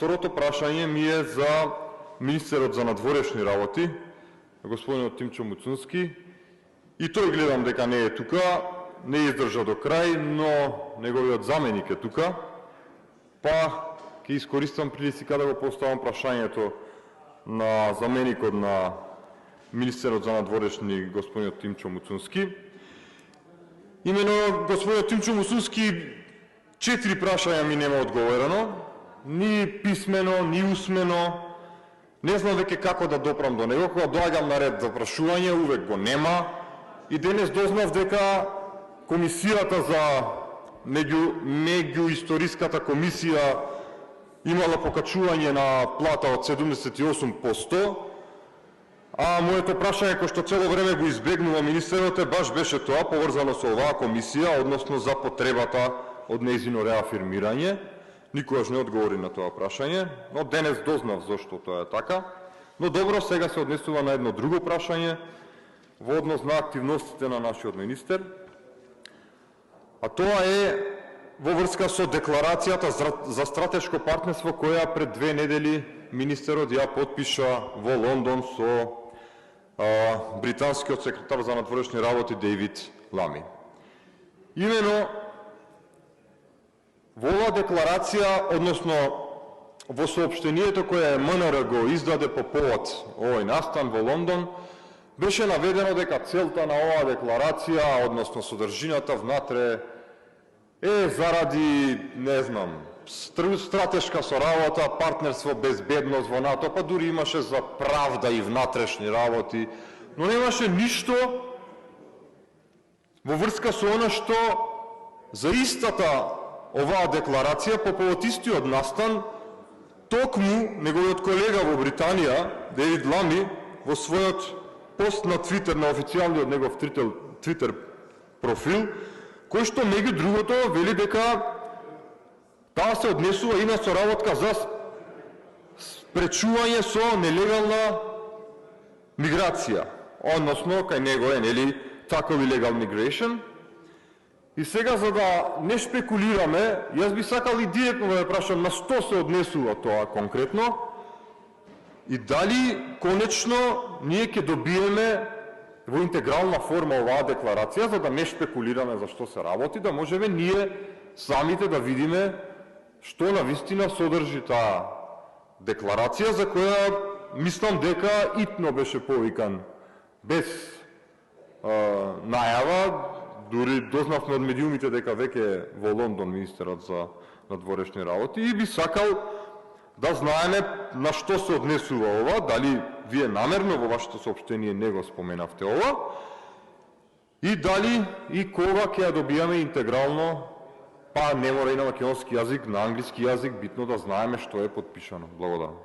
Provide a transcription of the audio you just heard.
Второто прашање ми е за министерот за надворешни работи, господинот Тимчо Муцунски. И тој гледам дека не е тука, не издржа до крај, но неговиот заменик е тука. Па ќе искористам прилика да го поставам прашањето на заменикот на министерот за надворешни господинот Тимчо Муцунски. Имено господинот Тимчо Муцунски 4 прашања ми нема одговорено, ни писмено, ни усмено. Не знам веќе како да допрам до него. Кога доаѓам на ред за прашување, увек го нема. И денес дознав дека комисијата за меѓуисториската комисија имала покачување на плата од 78%, а моето прашање, кој што цело време го избегнува министерот, баш беше тоа, поврзано со оваа комисија, односно за потребата од нејзино реафирмирање. Никогаш не одговори на тоа прашање, но денес дознав зошто тоа е така. Но добро, сега се однесува на едно друго прашање во однос на активностите на нашиот министер. А тоа е во врска со декларацијата за стратешко партнерство која пред 2 недели министерот ја потпиша во Лондон со британскиот секретар за надворешни работи Дейвид Лами. Имено во оваа декларација, односно во соопштението кое МНР го издаде по повод овој настан во Лондон, беше наведено дека целта на оваа декларација, односно содржината внатре, е заради, не знам, стратешка соработа, партнерство, безбедност во НАТО, па дури имаше за правда и внатрешни работи, но немаше ништо во врска со она што за истата оваа декларација по повод истиот настан, токму неговиот колега во Британија, Дейвид Лами, во својот пост на Твитер, на официјалниот негов Твитер профил, кој што меѓу другото вели дека таа се однесува и на соработка за спречување со нелегална миграција, односно кај него е, нели, tackle illegal migration. И сега, за да не шпекулираме, јас би сакал и директно да ја прашам на што се однесува тоа конкретно и дали конечно ние ќе добиеме во интегрална форма оваа декларација, за да не шпекулираме за што се работи, да можеме ние самите да видиме што навистина содржи таа декларација, за која мислам дека итно беше повикан без најава. Дури дознавме од медиумите дека веќе во Лондон министерот за надворешни работи и би сакал да знаеме на што се однесува ова, дали вие намерно во вашето соопштение не го споменавте ова и дали и кога ќе ја добијаме интегрално, па не мора и на македонски јазик, на англиски јазик, битно да знаеме што е потпишано. Благодарам.